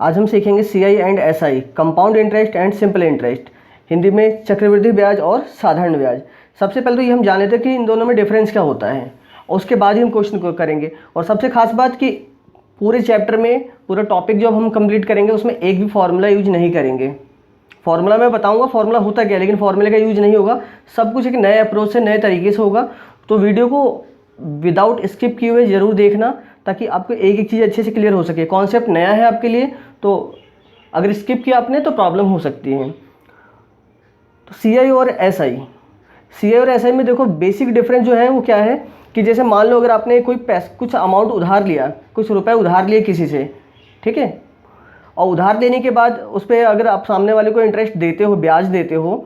आज हम सीखेंगे CI and SI, compound interest and simple interest, Hindi में चक्रवृद्धि ब्याज और साधारण ब्याज। सबसे पहले तो ये हम जान लेते हैं कि इन दोनों में डिफरेंस क्या होता है और उसके बाद ही हम क्वेश्चन को करेंगे। और सबसे खास बात कि पूरे चैप्टर में पूरा टॉपिक जो हम कंप्लीट करेंगे उसमें एक भी फार्मूला यूज नहीं करेंगे। फार्मूला मैं बताऊंगा फार्मूला होता क्या है, लेकिन फार्मूले का यूज नहीं होगा। सब कुछ एक नए अप्रोच से नए तरीके से होगा। तो वीडियो को विदाउट स्किप किए हुए ज़रूर देखना ताकि आपको एक एक चीज़ अच्छे से क्लियर हो सके। कॉन्सेप्ट नया है आपके लिए, तो अगर स्किप किया आपने तो प्रॉब्लम हो सकती है। तो सीआई और एसआई, सीआई और एसआई में देखो बेसिक डिफरेंस जो है वो क्या है कि जैसे मान लो अगर आपने कोई कुछ अमाउंट उधार लिया, कुछ रुपए उधार लिए किसी से, ठीक है, और उधार लेने के बाद उस पर अगर आप सामने वाले को इंटरेस्ट देते हो, ब्याज देते हो,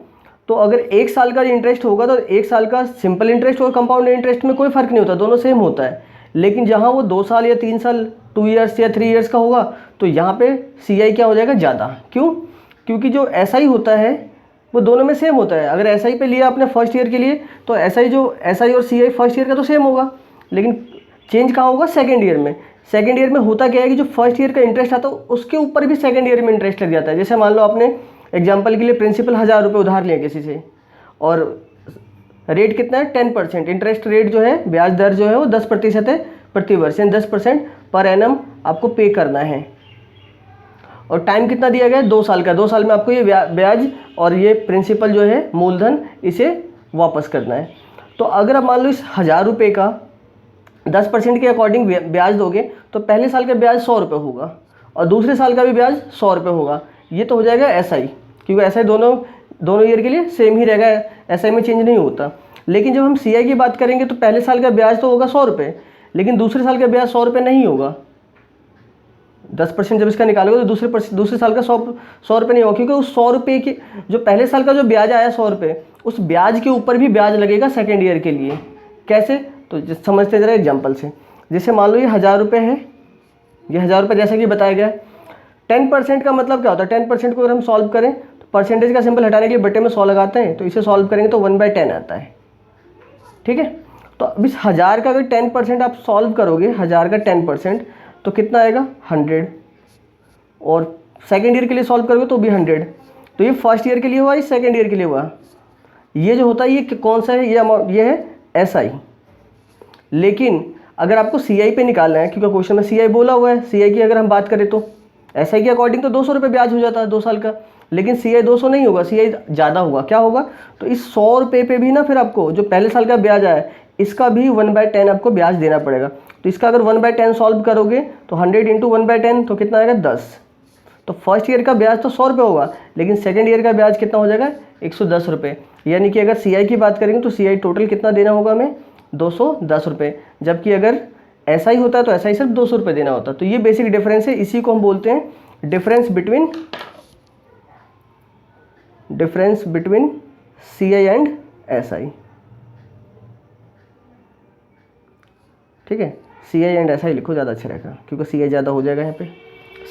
तो अगर एक साल का इंटरेस्ट होगा तो एक साल का सिंपल इंटरेस्ट और कंपाउंड इंटरेस्ट में कोई फ़र्क नहीं होता, दोनों सेम होता है। लेकिन जहाँ वो 2 साल या 3 साल 2 ईयर्स या 3 ईयर्स का होगा तो यहाँ पे सीआई क्या हो जाएगा ज़्यादा। क्यों? क्योंकि जो एसआई होता है वो दोनों में सेम होता है। अगर एसआई पे लिया आपने फर्स्ट ईयर के लिए तो एसआई और सीआई फर्स्ट ईयर का तो सेम होगा, लेकिन चेंज कहाँ होगा? सेकेंड ईयर में। सेकेंड ईयर में होता क्या है कि जो फर्स्ट ईयर का इंटरेस्ट आता है उसके ऊपर भी सेकेंड ईयर में इंटरेस्ट लग जाता है। जैसे मान लो आपने एग्जाम्पल के लिए प्रिंसिपल 1000 रुपये उधार लिया किसी से और रेट कितना है? 10%। इंटरेस्ट रेट जो है, ब्याज दर जो है वो 10% है प्रति वर्ष, यानी 10% पर एनम आपको पे करना है। और टाइम कितना दिया गया है? 2 साल का। 2 साल में आपको ये ब्याज और ये प्रिंसिपल जो है मूलधन इसे वापस करना है। तो अगर आप मान लो इस 1000 रुपये का 10% के अकॉर्डिंग ब्याज दोगे तो पहले साल का ब्याज 100 रुपये होगा और दूसरे साल का भी ब्याज 100 रुपये होगा। ये तो हो जाएगा एसआई, क्योंकि एसआई दोनों ईयर के लिए सेम ही रहेगा, एसआई में चेंज नहीं होता। लेकिन जब हम सीआई की बात करेंगे तो पहले साल का ब्याज तो होगा 100 रुपये, लेकिन दूसरे साल का ब्याज 100 रुपये नहीं होगा। 10% जब इसका निकालोगे तो दूसरे साल का 100 रुपये नहीं होगा, क्योंकि उस 100 रुपये के जो पहले साल का जो ब्याज आया 100 रुपये, उस ब्याज के ऊपर भी ब्याज लगेगा सेकेंड ईयर के लिए। कैसे? तो समझते जरा एग्जाम्पल से। जैसे मान लो ये 1000 रुपये है, ये 1000 रुपये जैसा कि बताया गया है। 10% का मतलब क्या होता है? 10% को अगर हम सॉल्व करें तो परसेंटेज का सिंबल हटाने के लिए बटे में 100 लगाते हैं, तो इसे सॉल्व करेंगे तो 1/10 आता है, ठीक है। तो अब इस 1000 का अगर 10% आप सॉल्व करोगे, 1000 का 10% तो कितना आएगा? 100। और सेकेंड ईयर के लिए सॉल्व करोगे तो भी 100। तो ये फर्स्ट ईयर के लिए हुआ, ये सेकेंड ईयर के लिए हुआ। ये जो होता है ये कौन सा है? ये अमाउंट, ये है एसआई। लेकिन अगर आपको सीआई पे निकालना है, क्योंकि क्वेश्चन में सीआई बोला हुआ है, सीआई की अगर हम बात करें तो एसआई के अकॉर्डिंग तो 200 रुपये ब्याज हो जाता है 2 साल का, लेकिन सीआई 200 नहीं होगा, सीआई ज़्यादा होगा। क्या होगा? तो इस 100 रुपये पे भी ना फिर आपको जो पहले साल का ब्याज आया इसका भी 1/10 आपको ब्याज देना पड़ेगा। तो इसका अगर 1/10 सॉल्व करोगे तो 100 इंटू 1/10 तो कितना आएगा? 10। तो फर्स्ट ईयर का ब्याज तो 100 रुपये होगा, लेकिन सेकेंड ईयर का ब्याज कितना हो जाएगा? 110 रुपये। यानी कि अगर सीआई की बात करेंगे तो सीआई टोटल कितना देना होगा हमें? 210 रुपये। जबकि अगर एसआई होता है तो एसआई सिर्फ 200 रुपये देना होता है। तो ये बेसिक डिफरेंस है, इसी को हम बोलते हैं difference between CI and SI, ठीक है। सीआई एंड एसआई लिखो, ज़्यादा अच्छा रहेगा, क्योंकि सीआई ज़्यादा हो जाएगा यहाँ पे।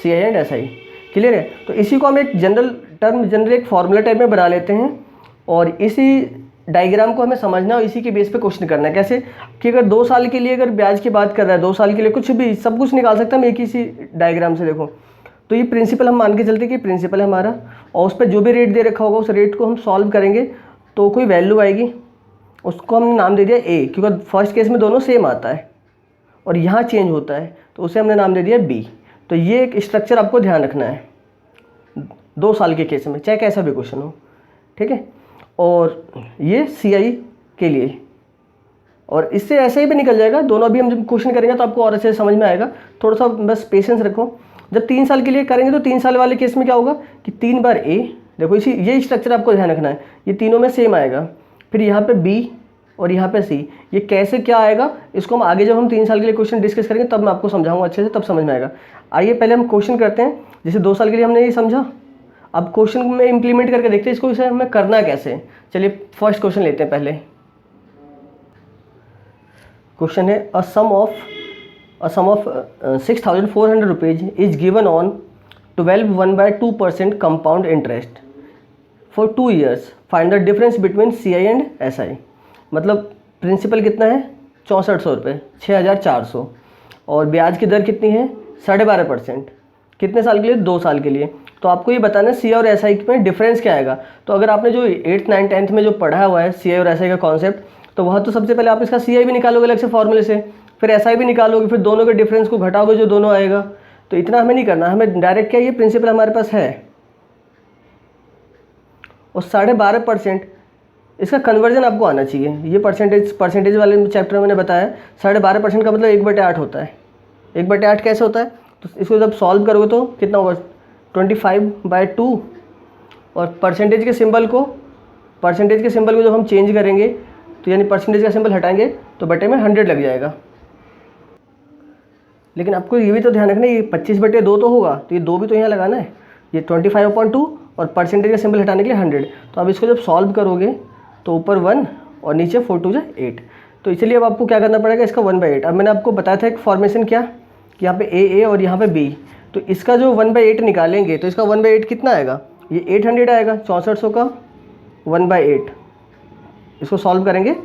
सीआई एंड एसआई क्लियर है। तो इसी को हम एक जनरल एक फॉर्मूला टाइप में बना लेते हैं और इसी डायग्राम को हमें समझना और इसी के बेस पे क्वेश्चन करना है। कैसे कि अगर 2 साल के लिए अगर ब्याज की बात कर रहा है, 2 साल के लिए कुछ भी सब कुछ निकाल सकते हैं हम एक ही सी डायग्राम से। देखो तो ये प्रिंसिपल हम मान के चलते कि प्रिंसिपल है हमारा, और उस पर जो भी रेट दे रखा होगा उस रेट को हम सॉल्व करेंगे तो कोई वैल्यू आएगी, उसको हमने नाम दे दिया ए, क्योंकि फर्स्ट केस में दोनों सेम आता है और यहाँ चेंज होता है तो उसे हमने नाम दे दिया बी। तो ये एक स्ट्रक्चर आपको ध्यान रखना है 2 साल के केस में, चाहे कैसा भी क्वेश्चन हो, ठीक है। और ये सीआई के लिए, और इससे ऐसे ही भी निकल जाएगा। दोनों अभी हम जब क्वेश्चन करेंगे तो आपको और अच्छे से समझ में आएगा। थोड़ा सा बस पेशेंस रखो। जब 3 साल के लिए करेंगे तो 3 साल वाले केस में क्या होगा कि 3 बार ए, देखो इसी ये स्ट्रक्चर आपको ध्यान रखना है, ये तीनों में सेम आएगा। फिर यहाँ पे बी और यहाँ पे सी, ये कैसे क्या आएगा इसको हम आगे जब हम 3 साल के लिए क्वेश्चन डिस्कस करेंगे तब मैं आपको समझाऊंगा अच्छे से, तब समझ में आएगा। आइए पहले हम क्वेश्चन करते हैं। जैसे 2 साल के लिए हमने ये समझा, अब क्वेश्चन में इंप्लीमेंट करके देखते हैं इसको, इसे हमें करना कैसे। चलिए फर्स्ट क्वेश्चन लेते हैं पहले। क्वेश्चन है a sum of 6400 rupees is given on 12 1/2% compound interest for 2 years, find the difference between CI and SI. मतलब प्रिंसिपल कितना है? 6400 रुपये, 6400, और ब्याज की दर कितनी है? 12.5%। कितने साल के लिए? 2 साल के लिए। तो आपको ये बताना है सी आई और एस आई में डिफरेंस क्या आएगा। तो अगर आपने जो 8th 9th 10th में जो पढ़ा हुआ है सी आई और एस आई का कॉन्सेप्ट, तो वहाँ तो सबसे पहले आप इसका सी आई भी निकालोगे अलग से फॉर्मूले से, फिर एस आई भी निकालोगे, फिर दोनों के डिफरेंस को घटाओगे जो दोनों आएगा। तो इतना हमें नहीं करना, हमें डायरेक्ट क्या ये प्रिंसिपल हमारे पास है। और 12.5% इसका कन्वर्जन आपको आना चाहिए। ये परसेंटेज वाले चैप्टर में मैंने बताया 12.5% का मतलब 1/8 होता है। 1/8 कैसे होता है? तो इसको जब सॉल्व करोगे तो कितना होगा? 25/2। और परसेंटेज के सिंबल को जब हम चेंज करेंगे तो यानी परसेंटेज का सिंबल हटाएंगे तो बटे में 100 लग जाएगा। लेकिन आपको ये भी तो ध्यान रखना है, ये 25/2 तो होगा, तो ये 2 भी तो यहाँ लगाना है। ये 25/2 और परसेंटेज का सिंबल हटाने के लिए 100। तो अब इसको जब सॉल्व करोगे तो ऊपर 1 और नीचे 4 2 8। तो इसलिए अब आपको क्या करना पड़ेगा? इसका 1/8। अब मैंने आपको बताया था एक फॉर्मेशन क्या कि यहाँ पे ए और यहाँ पे बी, तो इसका जो 1/8 निकालेंगे तो इसका 1/8 कितना आएगा? ये 800 आएगा। 6400 का 1/8 इसको सॉल्व करेंगे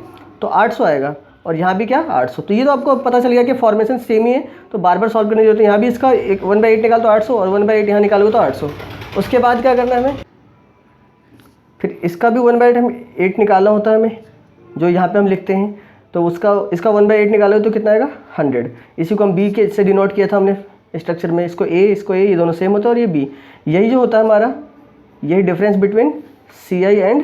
तो 800 आएगा। और यहाँ भी क्या? 800। तो ये तो आपको पता चल गया कि फॉर्मेशन सेम ही है, तो बार बार सॉल्व करने की जरूरत है। यहाँ भी इसका 1/8 निकाल तो 800 और 1/8 यहाँ निकालोगे तो 800। उसके बाद क्या करना है हमें? फिर इसका भी 1/8 निकालना होता है हमें, जो यहाँ पे हम लिखते हैं। तो इसका 1/8 निकालोगे तो कितना आएगा? 100। इसी को हम बी के से डिनोट किया था हमने स्ट्रक्चर में। इसको ए, ये दोनों सेम होता है और ये बी। यही जो होता है हमारा, यही difference between C I and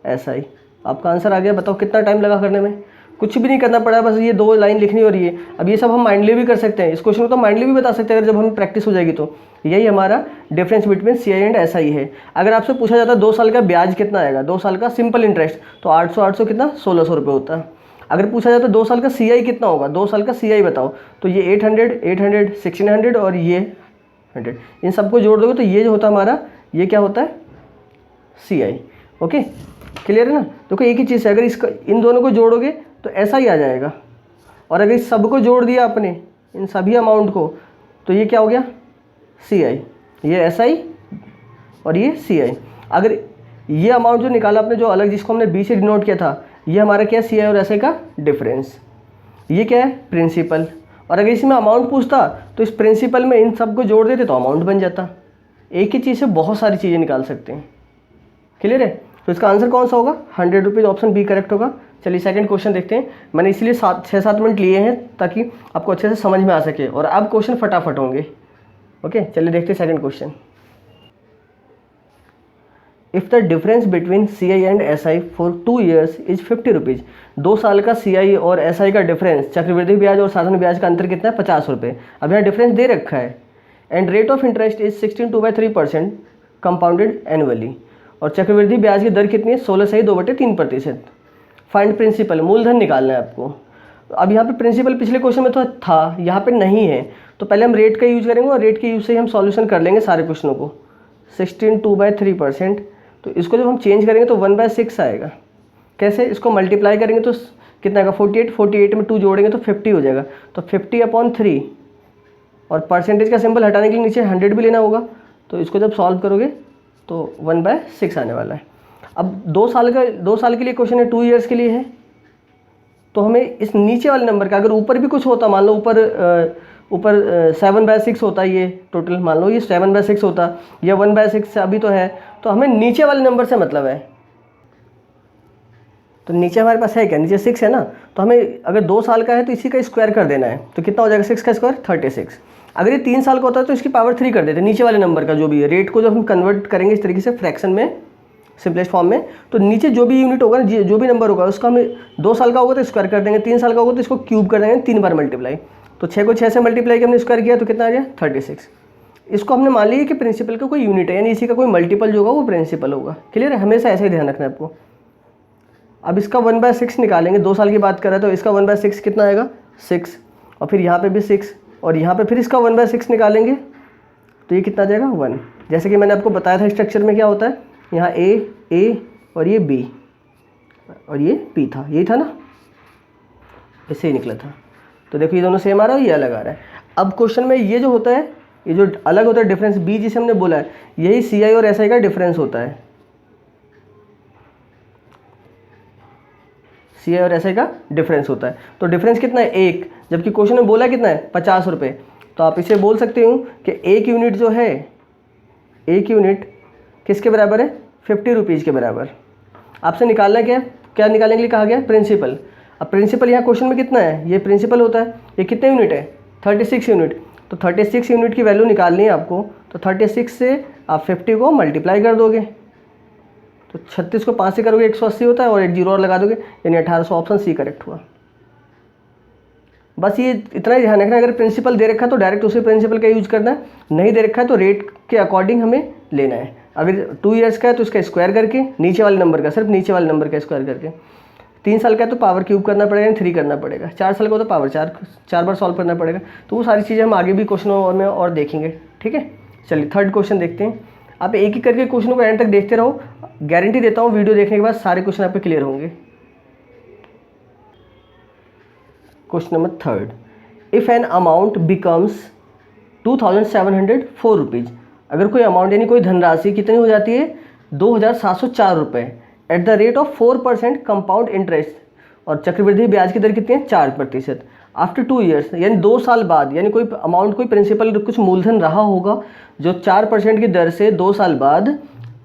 S I. आपका आंसर आ गया। बताओ कितना टाइम लगा करने में? कुछ भी नहीं करना पड़ा, बस ये 2 लाइन लिखनी हो रही है। अब ये सब हम माइंडली भी कर सकते हैं, इस क्वेश्चन को तो माइंडली भी बता सकते हैं अगर जब हमें प्रैक्टिस हो जाएगी तो। यही हमारा difference between C I and S I है। अगर आपसे पूछा जाता है 2 साल का ब्याज कितना आएगा, 2 साल का सिंपल इंटरेस्ट, तो 800 कितना? 1600 रुपये होता है। अगर पूछा जाता है 2 साल का सी आई कितना होगा, 2 साल का सी आई बताओ, तो ये 800, 1600 और ये 100, इन सबको जोड़ दोगे तो ये जो होता है हमारा, ये क्या होता है? सी आई। ओके, क्लियर है ना? देखो एक ही चीज़ है, अगर इसका इन दोनों को जोड़ोगे तो ऐसा ही आ जाएगा। और अगर इस सब को जोड़ दिया आपने, इन सभी अमाउंट को, तो ये क्या हो गया? सी आई। ये एस आई और ये सी आई। अगर ये अमाउंट जो निकाला आपने, जो अलग जिसको हमने बी से डिनोट किया था, ये हमारा क्या है? सी आई और एस आई का डिफरेंस। ये क्या है? प्रिंसिपल। और अगर इसमें अमाउंट पूछता तो इस प्रिंसिपल में इन सब को जोड़ देते तो अमाउंट बन जाता। एक ही चीज़ से बहुत सारी चीज़ें निकाल सकते हैं। क्लियर है? तो इसका आंसर कौन सा होगा? 100 रुपीज़, ऑप्शन बी करेक्ट होगा। चलिए सेकंड क्वेश्चन देखते हैं। मैंने इसलिए 6-7 मिनट लिए हैं ताकि आपको अच्छे से समझ में आ सके, और अब क्वेश्चन फटाफट होंगे। ओके, चलिए देखते हैं second question. If the difference between C I and S I for 2 years is 50 rupees. 2 साल का सी आई और एस आई का डिफरेंस, चक्रवृद्धि ब्याज और साधारण ब्याज का अंतर कितना है? 50 रुपये। अब यहाँ डिफरेंस दे रखा है। And rate of interest is 16.2/3% compounded annually. और चक्रवृद्धि ब्याज की दर कितनी है? 16 सही 2/3%। फाइंड प्रिंसिपल, मूलधन निकालना है आपको। अब यहाँ पे प्रिंसिपल पिछले क्वेश्चन में तो था, यहाँ पे नहीं है, तो पहले हम रेट का यूज करेंगे और रेट के यूज से ही हम सॉल्यूशन कर लेंगे सारे क्वेश्चनों को। 16.2/3%, तो इसको जब हम चेंज करेंगे तो 1/6 आएगा। कैसे? इसको मल्टीप्लाई करेंगे तो कितना आएगा? 48 में 2 जोड़ेंगे तो 50 हो जाएगा। तो 50/3, और परसेंटेज का सिंबल हटाने के लिए नीचे 100 भी लेना होगा। तो इसको जब सॉल्व करोगे तो 1/6 आने वाला है। अब 2 साल के लिए क्वेश्चन है, 2 years के लिए है, तो हमें इस नीचे वाले नंबर का, अगर ऊपर भी कुछ होता, मान लो ऊपर 7/6 होता है, ये टोटल मान लो ये 7/6 होता, या 1/6 अभी तो है, तो हमें नीचे वाले नंबर से मतलब है। तो नीचे हमारे पास है क्या? नीचे 6 है ना, तो हमें अगर 2 साल का है तो इसी का स्क्वायर कर देना है। तो कितना हो जाएगा? 6 का स्क्वायर 36। अगर ये 3 साल का होता है तो इसकी पावर 3 कर देते, नीचे वाले नंबर का जो भी है। रेट को जब हम कन्वर्ट करेंगे इस तरीके से फ्रैक्शन में, सिंपलेस्ट फॉर्म में, तो नीचे जो भी यूनिट होगा ना, जो भी नंबर होगा उसका हमें 2 साल का होगा तो स्क्वायर कर देंगे, 3 साल का होगा तो इसको क्यूब कर देंगे 3 बार मल्टीप्लाई। तो 6 को 6 से मल्टीप्लाई किया हमने, स्क्वायर किया तो कितना आ गया? 36। इसको हमने मान लिया कि प्रिंसिपल का कोई यूनिट है, यानी इसी का कोई मल्टीपल जो होगा वो प्रिंसिपल होगा। क्लियर है? हमेशा ऐसा ही ध्यान रखना है आपको। अब इसका 1/6 निकालेंगे, 2 साल की बात कर रहे हैं तो इसका 1/6 कितना आएगा? 6, और फिर यहाँ पे भी 6, और यहाँ पे फिर इसका 1/6 निकालेंगे तो ये कितना आ जाएगा? 1। जैसे कि मैंने आपको बताया था स्ट्रक्चर में क्या होता है, यहाँ ए और ये बी और ये पी था, यही था ना, इससे ही निकला था। तो देखो ये दोनों सेम आ रहा है, ये अलग आ रहा है। अब क्वेश्चन में ये जो होता है, ये जो अलग होता है डिफरेंस, बी जिसे हमने बोला है, यही सी आई और एस आई का डिफरेंस होता है। सी आई और एस आई का डिफरेंस होता है। तो डिफरेंस कितना है? 1, जबकि क्वेश्चन में बोला कितना है? 50 रुपये। तो आप इसे बोल सकते हो कि एक यूनिट जो है, एक यूनिट किसके बराबर है, 50 रुपीज़ के बराबर। आपसे निकालना क्या निकालने के लिए कहा गया, प्रिंसिपल। अब प्रिंसिपल यहाँ क्वेश्चन में कितना है, ये प्रिंसिपल होता है। ये कितने यूनिट है, 36 यूनिट। तो 36 यूनिट की वैल्यू निकालनी है आपको। तो 36 से आप 50 को मल्टीप्लाई कर दोगे, तो 36 को 5 से करोगे 180 होता है, और एक जीरो और लगा दोगे, यानी 1800। ऑप्शन सी करेक्ट हुआ। बस ये इतना ही ध्यान रखना, अगर प्रिंसिपल दे रखा है तो डायरेक्ट उसी प्रिंसिपल का यूज करना है, नहीं दे रखा है तो रेट के अकॉर्डिंग हमें लेना है। अगर 2 ईयर्स का है तो इसका स्क्वायर करके, नीचे वाले नंबर का, सिर्फ नीचे वाले नंबर का स्क्वायर करके। 3 साल का है तो पावर क्यूब करना पड़ेगा, 3 करना पड़ेगा। 4 साल का हो तो पावर 4 बार सॉल्व करना पड़ेगा। तो वो सारी चीज़ें हम आगे भी क्वेश्चनों में और देखेंगे, ठीक है। चलिए थर्ड क्वेश्चन देखते हैं। आप एक एक करके क्वेश्चनों को एंड तक देखते रहो, गारंटी देता हूँ वीडियो देखने के बाद सारे क्वेश्चन आपके क्लियर होंगे। Question number third, if an amount becomes 2704 rupees, अगर कोई अमाउंट यानी कोई धनराशि कितनी हो जाती है, 2704 रुपये, at the rate of 4% compound interest, और चक्रवृद्धि ब्याज की दर कितनी है, 4%। आफ्टर 2 ईयर्स, यानी 2 साल बाद, यानी कोई अमाउंट, कोई प्रिंसिपल, कुछ मूलधन रहा होगा जो 4% की दर से 2 साल बाद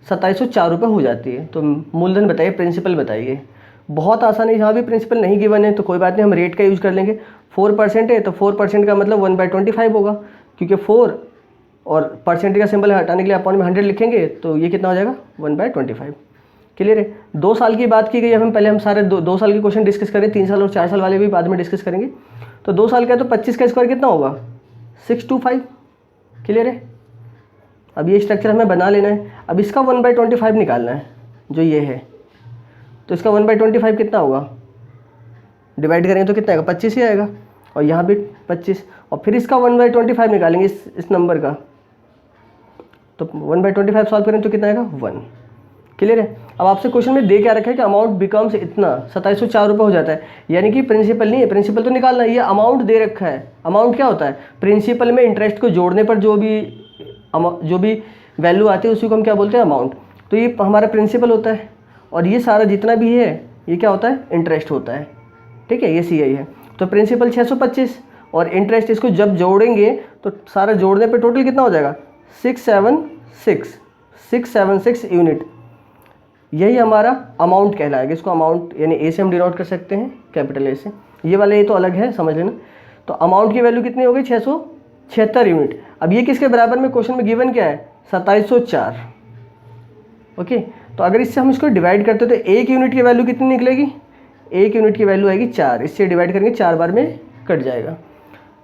2704 रुपये हो जाती है। तो मूलधन बताइए, प्रिंसिपल बताइए। बहुत आसान है, यहाँ भी प्रिंसिपल नहीं गिवन है तो कोई बात नहीं, हम रेट का यूज़ कर लेंगे। 4% है तो 4% का मतलब 1/25 होगा, क्योंकि 4 और परसेंटेज का सिंबल हटाने के लिए अपॉन में 100 लिखेंगे, तो ये कितना हो जाएगा, 1/25। क्लियर है। 2 साल की बात की गई है, हम सारे 2 साल के क्वेश्चन डिस्कस करें, 3 साल और 4 साल वाले भी बाद में डिस्कस करेंगे। तो 2 साल का है तो 25 का स्क्वायर कितना होगा, 625। क्लियर है। अब ये स्ट्रक्चर हमें बना लेना है। अब इसका 1/25 निकालना है, जो ये है, तो इसका 1/25 कितना होगा, डिवाइड करेंगे तो कितना आएगा, 25 ही आएगा, और यहाँ भी 25, और फिर इसका 1/25 निकालेंगे इस नंबर का, तो 1/25 सॉल्व करें तो कितना आएगा, 1। क्लियर है। अब आपसे क्वेश्चन में दे क्या रखा है कि अमाउंट बिकम्स इतना, 2704 रुपये हो जाता है, यानी कि प्रिंसिपल नहीं है, प्रिंसिपल तो निकालना है, ये अमाउंट दे रखा है। अमाउंट क्या होता है, प्रिंसिपल में इंटरेस्ट को जोड़ने पर जो भी वैल्यू आती है उसी को हम क्या बोलते हैं, अमाउंट। तो ये हमारा प्रिंसिपल होता है, और ये सारा जितना भी है ये क्या होता है, इंटरेस्ट होता है, ठीक है, ये CI है। तो प्रिंसिपल 625 और इंटरेस्ट, इसको जब जोड़ेंगे तो सारा जोड़ने पे टोटल कितना हो जाएगा, 676 यूनिट। यही हमारा अमाउंट कहलाएगा। इसको अमाउंट यानी ए से हम डिनोट कर सकते हैं, कैपिटल ए से। ये वाला ये तो अलग है, समझ लेना। तो अमाउंट की वैल्यू कितनी हो गई, 676 यूनिट। अब ये किसके बराबर में क्वेश्चन में गिवन क्या है, 2704। ओके, तो अगर इससे हम इसको डिवाइड करते तो 1 यूनिट की वैल्यू कितनी निकलेगी, 1 यूनिट की वैल्यू आएगी 4। इससे डिवाइड करेंगे 4 बार में कट जाएगा।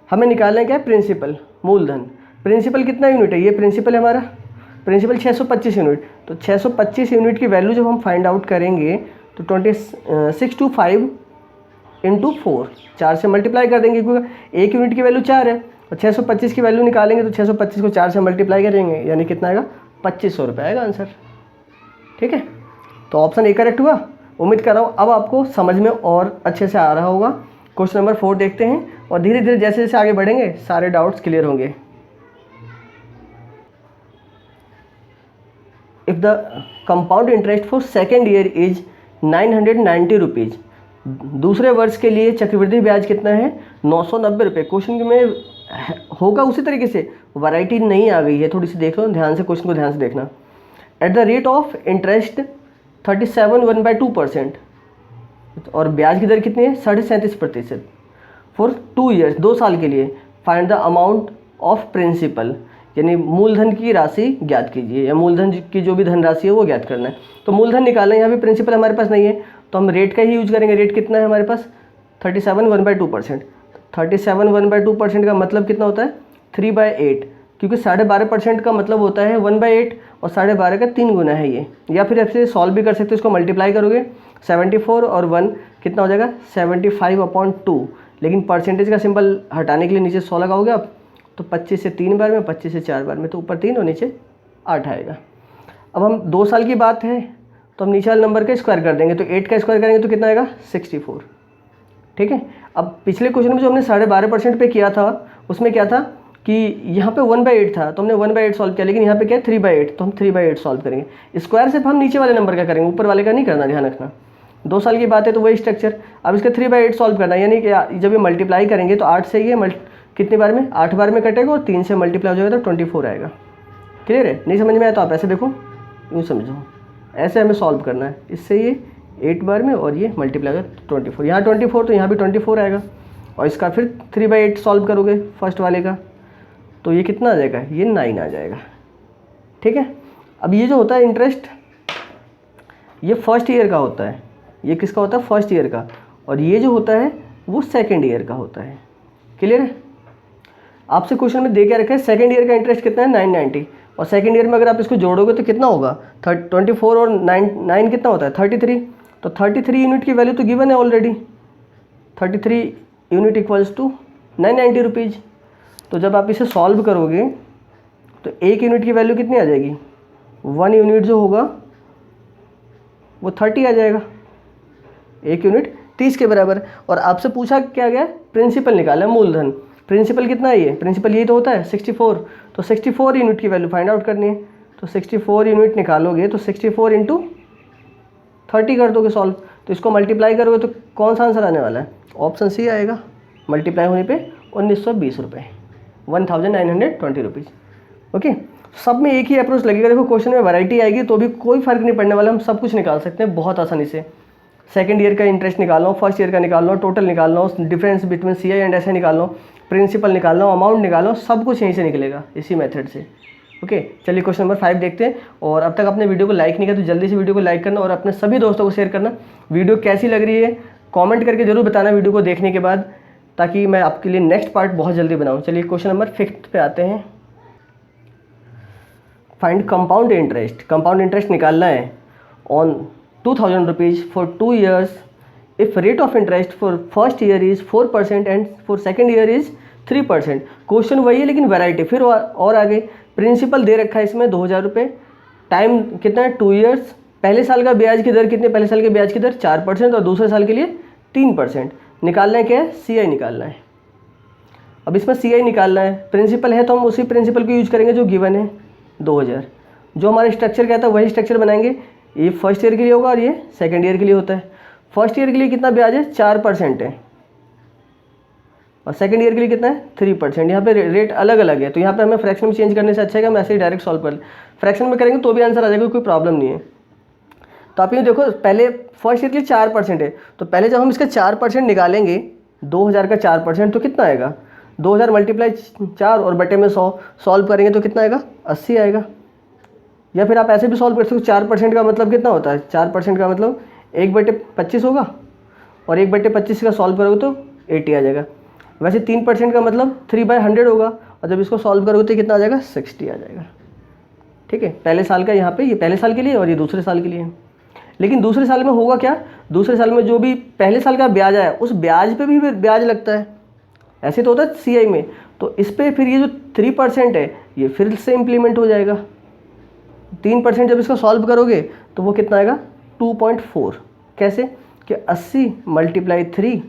हमें निकालना है क्या है, प्रिंसिपल, मूलधन। प्रिंसिपल कितना यूनिट है, ये प्रिंसिपल है हमारा, प्रिंसिपल 625 यूनिट। तो 625 यूनिट की वैल्यू जब हम फाइंड आउट करेंगे तो 625 इंटू 4, 4 से मल्टीप्लाई कर देंगे, क्योंकि 1 यूनिट की वैल्यू 4 है, और 625 की वैल्यू निकालेंगे तो 625 को 4 से मल्टीप्लाई करेंगे, यानी कितना आएगा, 2500 रुपये आएगा आंसर। ठीक है, तो ऑप्शन ए करेक्ट हुआ। उम्मीद कर रहा हूँ अब आपको समझ में और अच्छे से आ रहा होगा। क्वेश्चन नंबर 4 देखते हैं, और धीरे धीरे जैसे जैसे आगे बढ़ेंगे सारे डाउट्स क्लियर होंगे। If the compound interest for second year is 990 rupees, दूसरे वर्ष के लिए चक्रवृद्धि ब्याज कितना है, 990 रुपये। क्वेश्चन में होगा उसी तरीके से, वैरायटी नहीं आ गई है, थोड़ी सी देख लो ध्यान से, क्वेश्चन को ध्यान से देखना। At the rate of interest 37 और ब्याज की दर कितनी है, 37.37 फॉर 2 ईयर्स, 2 साल के लिए। Find the amount of principal, यानी मूलधन की राशि ज्ञात कीजिए, या मूलधन की जो भी धनराशि है वो ज्ञात करना है। तो मूलधन निकालना है, यहाँ भी प्रिंसिपल हमारे पास नहीं है तो हम रेट का ही यूज करेंगे। रेट कितना है हमारे पास, 37 1/2%। 37 1/2% का मतलब कितना होता है, 3/8, क्योंकि 12.5% का मतलब होता है 1/8, और 12.5 का 3 गुना है ये। या फिर ऐसे सॉल्व भी कर सकते हो, इसको मल्टीप्लाई करोगे 74 और 1 कितना हो जाएगा, 75/2। लेकिन परसेंटेज का सिंबल हटाने के लिए नीचे 100 लगाओगे आप, तो 25 से 3 बार में, 25 से 4 बार में, तो ऊपर 3 और नीचे 8 आएगा। अब हम 2 साल की बात है तो हम नीचे वाले नंबर का स्क्वायर कर देंगे, तो 8 का स्क्वायर करेंगे तो कितना आएगा, 64। ठीक है, अब पिछले क्वेश्चन में जो हमने 12.5% पे किया था उसमें क्या था कि यहाँ पे 1/8 था तो हमने 1/8 सॉल्व किया, लेकिन यहाँ पे क्या है 3/8, तो हम 3/8 सॉल्व करेंगे। स्क्वायर सिर्फ हम नीचे वाले नंबर का करेंगे, ऊपर वाले का नहीं करना, ध्यान रखना। 2 साल की बात है तो वही स्ट्रक्चर। अब इसका 3/8 सॉल्व करना है, यानी कि जब ये मल्टीप्लाई करेंगे तो 8 से ये कितने बार में, 8 बार में कटेगा और 3 से मल्टीप्लाई हो जाएगा तो 24 आएगा। क्लियर है? नहीं समझ में आया तो आप ऐसे देखो, यूँ समझो, ऐसे हमें सॉल्व करना है। इससे ये 8 बार में और ये मल्टीप्लाई होगा 24, यहाँ 24 तो यहाँ भी 24 आएगा। और इसका फिर 3/8 सॉल्व करोगे फर्स्ट वाले का तो ये कितना आ जाएगा, ये 9 आ जाएगा। ठीक है। अब ये जो होता है इंटरेस्ट, ये फर्स्ट ईयर का होता है। ये किसका होता है? फर्स्ट ईयर का। और ये जो होता है वो सेकेंड ईयर का होता है। क्लियर है? आपसे क्वेश्चन में दे क्या रखा है, सेकेंड ईयर का इंटरेस्ट कितना है 990, और सेकेंड ईयर में अगर आप इसको जोड़ोगे तो कितना होगा, 24 और 9 कितना होता है 33। तो 33 यूनिट की वैल्यू तो गिवन है already, 33 unit equals to 990 rupees. तो जब आप इसे सॉल्व करोगे तो 1 यूनिट की वैल्यू कितनी आ जाएगी, 1 यूनिट जो होगा वो 30 आ जाएगा। 1 यूनिट 30 के बराबर। और आपसे पूछा क्या गया, प्रिंसिपल निकाला, मूलधन। प्रिंसिपल कितना है, ये प्रिंसिपल यही तो होता है 64। तो 64 यूनिट की वैल्यू फाइंड आउट करनी है। तो 64 यूनिट निकालोगे तो 64 इंटू 30 कर दोगे सॉल्व, तो इसको मल्टीप्लाई करोगे तो कौन सा आंसर आने वाला है, ऑप्शन सी आएगा। मल्टीप्लाई होने पे 1920 रुपये, 1920 रुपीज़। ओके, सब में एक ही अप्रोच लगेगा। देखो क्वेश्चन में वैरायटी आएगी तो भी कोई फर्क नहीं पड़ने वाला, हम सब कुछ निकाल सकते हैं बहुत आसानी से। सेकंड ईयर का इंटरेस्ट निकालना हो, फर्स्ट ईयर का निकालना हो, टोटल निकालना हो, difference between CI and SI निकालना हो, प्रिंसिपल निकालना हो, अमाउंट निकालना हो, सब कुछ यहीं से निकलेगा इसी मेथड से। ओके, चलिए क्वेश्चन नंबर 5 देखते हैं। और अब तक आपने वीडियो को लाइक नहीं किया तो जल्दी से वीडियो को लाइक करना और अपने सभी दोस्तों को शेयर करना। वीडियो कैसी लग रही है कमेंट करके जरूर बताना वीडियो को देखने के बाद, ताकि मैं आपके लिए नेक्स्ट पार्ट बहुत जल्दी बनाऊँ। चलिए क्वेश्चन नंबर 5 पे आते हैं। Find compound interest. Compound interest निकालना है on 2000 rupees for 2 years if rate of interest for first year is 4% and for second year is 3%। Question वही है लेकिन वैरायटी फिर और आगे। प्रिंसिपल दे रखा है इसमें 2000 रुपये, टाइम कितना है 2 ईयर्स, पहले साल का ब्याज की दर कितने, पहले साल के ब्याज की दर 4% और दूसरे साल के लिए 3%। निकालना है क्या है, सीआई निकालना है। अब इसमें सीआई निकालना है, प्रिंसिपल है तो हम उसी प्रिंसिपल को यूज करेंगे जो गिवन है 2000। जो हमारा स्ट्रक्चर कहता है वही स्ट्रक्चर बनाएंगे। ये फर्स्ट ईयर के लिए होगा और ये सेकेंड ईयर के लिए होता है। फर्स्ट ईयर के लिए कितना ब्याज है 4% है और सेकंड ईयर के लिए कितना है 3%। यहाँ पे रेट अलग अलग है तो यहाँ पे हमें फ्रैक्शन में चेंज करने से अच्छा है कि हम ऐसे ही डायरेक्ट सॉल्व कर लें। फ्रैक्शन में करेंगे तो भी आंसर आ जाएगा, कोई प्रॉब्लम नहीं है। तो आप ये देखो, पहले फर्स्ट ईयर के लिए 4% है तो पहले जब हम इसका 4% निकालेंगे 2000 का 4% तो कितना आएगा, 2000 मल्टीप्लाई 4 और बटे में 100 सॉल्व करेंगे तो कितना आएगा 80 आएगा। या फिर आप ऐसे भी सॉल्व कर सकते हो, 4% का मतलब कितना होता है, 4% का मतलब 1/25 होगा और 1/25 का सॉल्व करोगे तो 80 आ जाएगा। वैसे 3% का मतलब 3/100 होगा और जब इसको सॉल्व करोगे तो कितना आ जाएगा 60 आ जाएगा। ठीक है, पहले साल का यहाँ पे, ये पहले साल के लिए और ये दूसरे साल के लिए। लेकिन दूसरे साल में होगा क्या, दूसरे साल में जो भी पहले साल का ब्याज आया उस ब्याज पे भी ब्याज लगता है। ऐसे तो होता है सीआई में, तो इस पर फिर ये जो 3% है ये फिर से इम्प्लीमेंट हो जाएगा। 3% जब इसको सॉल्व करोगे तो वो कितना आएगा 2.4। कैसे कि 80 मल्टीप्लाई 3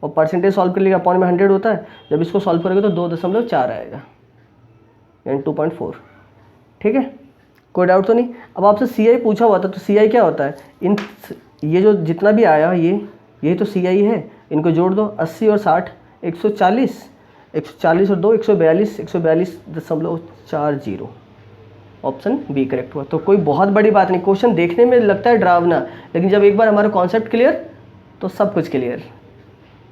और परसेंटेज सॉल्व कर लिया अपॉन में 100 होता है, जब इसको सॉल्व करोगे तो 2.4 आएगा यानी 2.4। ठीक है, कोई डाउट तो नहीं। अब आपसे सीआई पूछा हुआ था तो सीआई क्या होता है, इन ये जो जितना भी आया ये तो सीआई है, इनको जोड़ दो 80 और 60 140, 140 और 2 142, 142.40। ऑप्शन बी करेक्ट हुआ। तो कोई बहुत बड़ी बात नहीं, क्वेश्चन देखने में लगता है डरावना लेकिन जब एक बार हमारा कॉन्सेप्ट क्लियर तो सब कुछ क्लियर।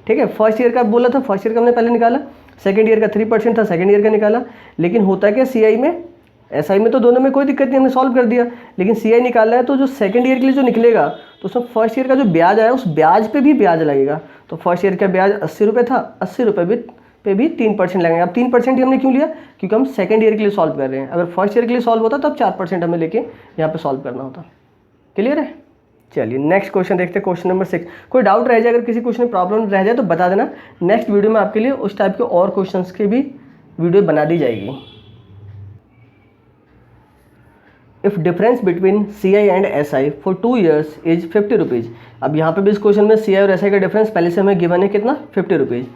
ठीक है, फर्स्ट ईयर का बोला था, फर्स्ट ईयर का हमने पहले निकाला, सेकंड ईयर का 3% था, सेकंड ईयर का निकाला। लेकिन होता क्या सीआई में, एसआई में तो दोनों में कोई दिक्कत नहीं, हमने सॉल्व कर दिया। लेकिन सीआई निकालना है तो जो सेकंड ईयर के लिए जो निकलेगा तो उसमें फर्स्ट ईयर का जो ब्याज आया उस ब्याज पे भी ब्याज लगेगा। तो फर्स्ट ईयर का ब्याज 80 रुपये था, 80 रुपये पे भी 3% लगेंगे। अब 3% ही हमने क्यों लिया, क्योंकि हम सेकंड ईयर के लिए सॉल्व कर रहे हैं। अगर फर्स्ट ईयर के लिए सॉल्व होता तब 4% हमें लेके यहाँ पे सॉल्व करना होता। क्लियर है, चलिए नेक्स्ट क्वेश्चन देखते हैं, क्वेश्चन नंबर 6। कोई डाउट रह जाए, अगर किसी क्वेश्चन में प्रॉब्लम रह जाए तो बता देना, नेक्स्ट वीडियो में आपके लिए उस टाइप के और क्वेश्चंस की भी वीडियो बना दी जाएगी। If difference between CI and SI for 2 years is 50 rupees. अब यहाँ पे भी इस क्वेश्चन में सीआई और एसआई का डिफरेंस पहले से हमें गिवन है कितना 50 rupees.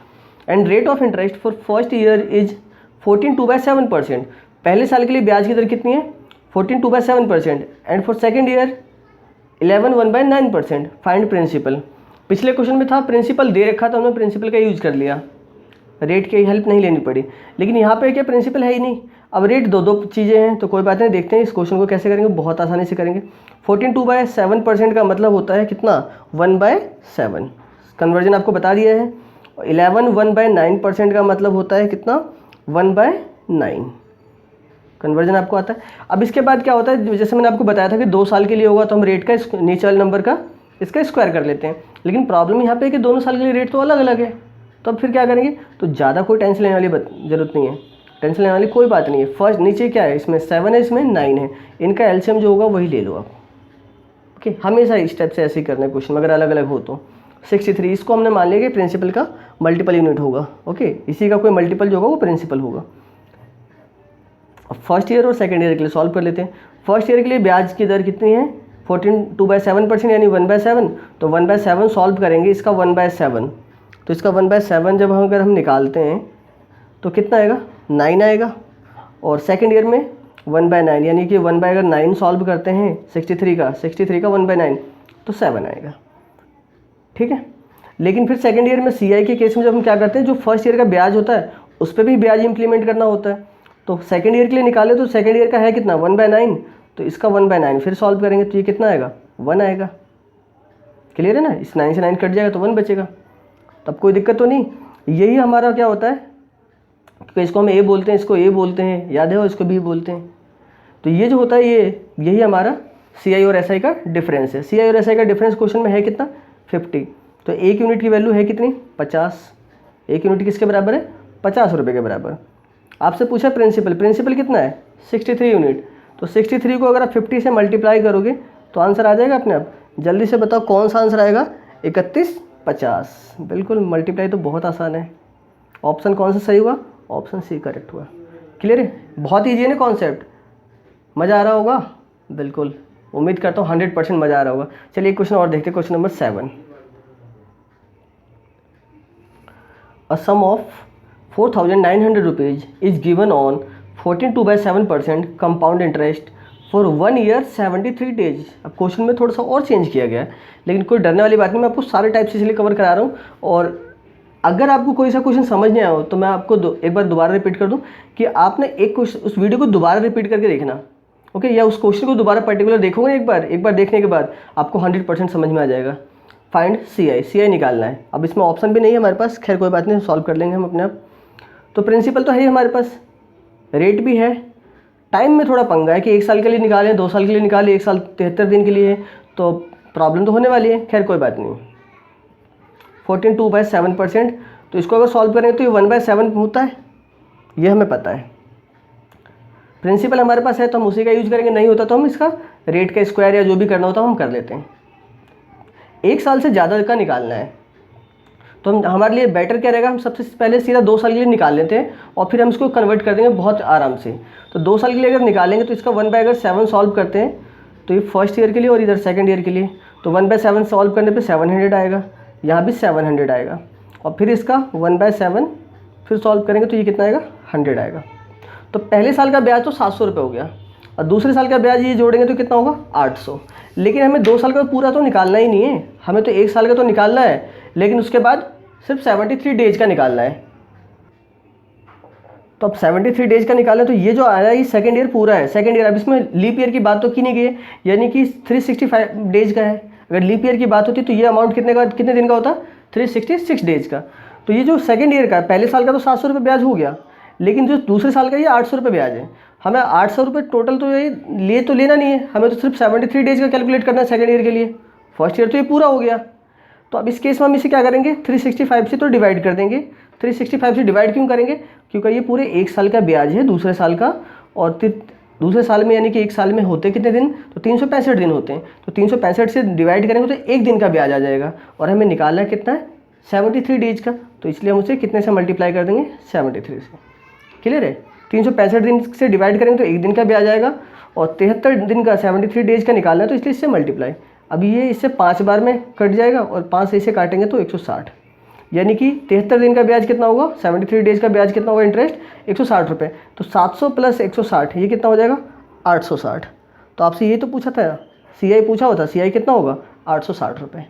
And rate of interest for first year is 14.2/7%। पहले साल के लिए ब्याज की दर कितनी है 14.2/7% and for second year 11.1/9%। Find principal. पिछले क्वेश्चन में था प्रिंसिपल दे रखा था, हमने प्रिंसिपल का यूज कर लिया। रेट की हेल्प नहीं लेनी पड़ी। लेकिन यहाँ पे क्या प्रिंसिपल है ही नहीं। अब रेट दो चीज़ें हैं, तो कोई बात नहीं, देखते हैं इस क्वेश्चन को कैसे करेंगे, बहुत आसानी से करेंगे। 14 2/7% का मतलब होता है कितना, 1/7। कन्वर्जन आपको बता दिया है। 11 1/9% का मतलब होता है कितना, 1/9। कन्वर्जन आपको आता है। अब इसके बाद क्या होता है, जैसे मैंने आपको बताया था कि 2 साल के लिए होगा तो हम रेट का नीचे वाले नंबर का इसका स्क्वायर कर लेते हैं। लेकिन प्रॉब्लम यहाँ पे है कि दोनों साल के लिए रेट तो अलग अलग है, तो अब फिर क्या करेंगे, तो ज़्यादा कोई टेंशन लेने वाली ज़रूरत नहीं है, टेंशन लेने वाली कोई बात नहीं है। फर्स्ट नीचे क्या है, इसमें 7 है, इसमें 9 है, इनका एलसीएम जो होगा वही ले लो आप। ओके, हमेशा इस स्टेप से ऐसे ही करना है क्वेश्चन, अगर अलग अलग हो तो। 63 इसको हमने मान लिया कि प्रिंसिपल का मल्टीपल यूनिट होगा। ओके, इसी का कोई मल्टीपल जो होगा वो प्रिंसिपल होगा। अब फर्स्ट ईयर और सेकंड ईयर के लिए सॉल्व कर लेते हैं। फर्स्ट ईयर के लिए ब्याज की दर कितनी है, 14 2/7% यानी 1/7। तो 1/7 सॉल्व करेंगे, इसका 1/7, तो इसका 1/7 जब अगर हम निकालते हैं तो कितना आएगा, 9 आएगा। और सेकंड ईयर में 1/9 यानी कि 1/9 सॉल्व करते हैं 63 का 1/9 तो 7 आएगा। ठीक है। लेकिन फिर सेकंड ईयर में सीआई के केस में जब हम क्या करते हैं, जो फर्स्ट ईयर का ब्याज होता है उस पर भी ब्याज इंप्लीमेंट करना होता है। तो सेकंड ईयर के लिए निकाले तो सेकंड ईयर का है कितना, 1/9, तो इसका 1/9 फिर सॉल्व करेंगे तो ये कितना आएगा, 1 आएगा। क्लियर है ना, इस 9 से 9 कट जाएगा तो 1 बचेगा, तब कोई दिक्कत तो नहीं। यही हमारा क्या होता है, तो इसको हम ए बोलते हैं, इसको ए बोलते हैं, याद है, और इसको बी बोलते हैं। तो ये जो होता है यही हमारा सीआई और एसआई का डिफरेंस है। सीआई और एसआई का डिफरेंस क्वेश्चन में है कितना, 50। तो 1 यूनिट की वैल्यू है कितनी, 50। 1 यूनिट किसके बराबर है, 50 रुपये के बराबर। आपसे पूछा प्रिंसिपल कितना है, 63 यूनिट। तो 63 को अगर आप 50 से मल्टीप्लाई करोगे तो आंसर आ जाएगा अपने आप। जल्दी से बताओ कौन सा आंसर आएगा, 3150। बिल्कुल, मल्टीप्लाई तो बहुत आसान है। ऑप्शन कौन सा सही हुआ, ऑप्शन सी करेक्ट हुआ। क्लियर है, बहुत ईजी है ना कॉन्सेप्ट, मज़ा आ रहा होगा। बिल्कुल, उम्मीद करता हूँ 100% मज़ा आ रहा होगा। चलिए क्वेश्चन और देखते हैं, question number 7। A sum of 4,900 rupees is given on 14 2/7% compound interest for 1 year 73 days। अब क्वेश्चन में थोड़ा सा और चेंज किया गया है, लेकिन कोई डरने वाली बात नहीं, मैं आपको सारे टाइप से इसलिए कवर करा रहा हूँ। और अगर आपको कोई सा क्वेश्चन समझ नहीं आया हो तो मैं आपको एक बार दोबारा रिपीट कर दूँ कि आपने एक क्वेश्चन उस वीडियो को दोबारा रिपीट करके देखना। ओके, या उस क्वेश्चन को दोबारा पर्टिकुलर देखोगे एक बार देखने के बाद आपको 100% समझ में आ जाएगा। फाइंड सीआई निकालना है। अब इसमें ऑप्शन भी नहीं है हमारे पास, खैर कोई बात नहीं, सॉल्व कर लेंगे हम अपने आप। तो प्रिंसिपल तो है ही हमारे पास, रेट भी है। टाइम में थोड़ा पंगा है कि 1 साल के लिए निकालें, 2 साल के लिए निकालें, 1 साल 73 दिन के लिए है, तो प्रॉब्लम तो होने वाली है। खैर कोई बात नहीं। 14 2/7%, तो इसको अगर सॉल्व करें तो ये 1/7 होता है, ये हमें पता है। प्रिंसिपल हमारे पास है तो हम उसी का यूज करेंगे, नहीं होता तो हम इसका रेट का स्क्वायर या जो भी करना होता है हम कर लेते हैं। 1 साल से ज़्यादा का निकालना है तो हम हमारे लिए बेटर क्या रहेगा, हम सबसे पहले सीधा 2 साल के लिए निकाल लेते हैं और फिर हम इसको कन्वर्ट कर देंगे बहुत आराम से। तो 2 साल के लिए अगर निकालेंगे तो इसका 1/7 सॉल्व करते हैं तो ये फर्स्ट ईयर के लिए और इधर सेकंड ईयर के लिए, तो 1/7 सॉल्व करने पे 700 आएगा, यहाँ भी 700 आएगा। और फिर इसका 1/7 फिर सॉल्व करेंगे तो ये कितना आएगा, 100 आएगा। तो पहले साल का ब्याज तो 700 रुपये हो गया और दूसरे साल का ब्याज ये जोड़ेंगे तो कितना होगा, 800। लेकिन हमें 2 साल का पूरा तो निकालना ही नहीं है, हमें तो 1 साल का तो निकालना है, लेकिन उसके बाद सिर्फ 73 डेज का निकालना है। तो अब 73 डेज का निकालें तो ये जो आ रहा है ये सेकंड ईयर पूरा है। सेकंड ईयर, अब इसमें लीप ईयर की बात तो की नहीं गई है, यानी कि 365 डेज का है। अगर लीप ईयर की बात होती तो ये अमाउंट कितने दिन का होता, 366 डेज का। तो ये जो सेकंड ईयर का, पहले साल का तो 700 रुपये ब्याज हो गया, लेकिन जो दूसरे साल का ये 800 रुपये ब्याज है। हमें 800 रुपये टोटल तो ये तो लेना नहीं है, हमें तो सिर्फ 73 डेज का कैलकुलेट करना है सेकंड ईयर के लिए। फर्स्ट ईयर तो ये पूरा हो गया। तो अब इस केस में हम इसे क्या करेंगे, 365 से तो डिवाइड कर देंगे। 365 से डिवाइड क्यों करेंगे, क्योंकि ये पूरे 1 साल का ब्याज है दूसरे साल का, और दूसरे साल में यानी कि 1 साल में होते कितने दिन, तो 365 दिन होते हैं। तो 365 से डिवाइड करेंगे तो 1 दिन का ब्याज आ जाएगा, और हमें निकालना है कितना है, 73 डेज का। तो इसलिए हम उसे कितने से मल्टीप्लाई कर देंगे, 73 से। क्लियर है, 365 दिन से डिवाइड करेंगे तो 1 दिन का ब्याज आएगा, और 73 दिन का 73 डेज का निकालना है तो इसलिए इससे मल्टीप्लाई। अभी ये इससे 5 बार में कट जाएगा और 5 से इसे काटेंगे तो 160, यानी कि 73 दिन का ब्याज कितना होगा, 73 डेज का ब्याज कितना होगा, इंटरेस्ट 160 रुपये। तो 700 + 160 ये कितना हो जाएगा, 860। तो आपसे ये तो पूछा था, सीआई पूछा होता, सीआई कितना होगा, 860 रुपये।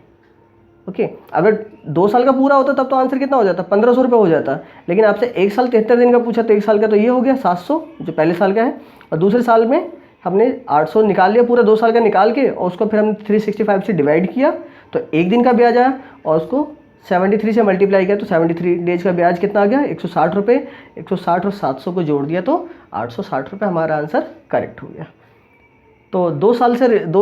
ओके, अगर 2 साल का पूरा होता तब तो आंसर कितना हो जाता, 1500 रुपये हो जाता। लेकिन आपसे 1 साल 73 दिन का पूछा, तो 1 साल का तो ये हो गया 700 जो पहले साल का है, और दूसरे साल में हमने 800 निकाल लिया पूरा 2 साल का निकाल के, और उसको फिर हमने 365 से डिवाइड किया, तो एक दिन का ब्याज आया, और उसको 73 से मल्टीप्लाई किया तो 73 डेज का ब्याज कितना आ गया, 160 रुपये। 160 और 700 को जोड़ दिया तो 860 रुपये हमारा आंसर करेक्ट हो गया। तो 2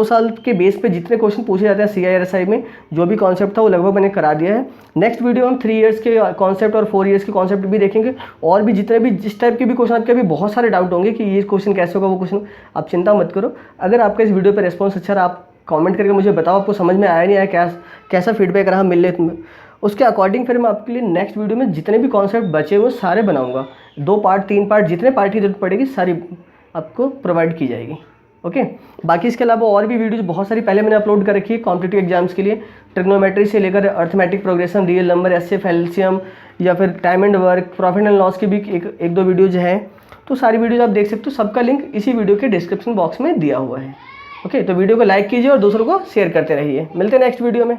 साल के बेस पे जितने क्वेश्चन पूछे जाते हैं CIRSI में, जो भी कॉन्सेप्ट था वो लगभग मैंने करा दिया है। नेक्स्ट वीडियो हम 3 इयर्स के कॉन्सेप्ट और 4 इयर्स के कॉन्सेप्ट भी देखेंगे, और भी जितने भी जिस टाइप के भी क्वेश्चन, आपके भी बहुत सारे डाउट होंगे कि ये क्वेश्चन कैसे होगा, वो क्वेश्चन, आप चिंता मत करो। अगर आपका इस वीडियो पर रिस्पॉन्स अच्छा रहा, आप कॉमेंट करके मुझे बताओ आपको समझ में आया नहीं आया, कैसा फीडबैक रहा मिल ले तुम्हें, उसके अकॉर्डिंग फिर मैं आपके लिए नेक्स्ट वीडियो में जितने भी कॉन्सेप्ट बचे हुए सारे बनाऊंगा। 2 पार्ट 3 पार्ट जितने पार्ट की जरूरत पड़ेगी सारी आपको प्रोवाइड की जाएगी। ओके, बाकी इसके अलावा और भी वीडियोज बहुत सारी पहले मैंने अपलोड कर रखी है कॉम्पिटिटिव एग्जाम्स के लिए, ट्रिग्नोमेट्री से लेकर arithmetic progression, real number, SCF LCM, या फिर time and work, profit and loss की भी एक दो वीडियोज हैं। तो सारी वीडियोज आप देख सकते हो, सबका लिंक इसी वीडियो के डिस्क्रिप्शन बॉक्स में दिया हुआ है। ओके, तो वीडियो को लाइक कीजिए और दूसरों को शेयर करते रहिए। मिलते हैं नेक्स्ट वीडियो में।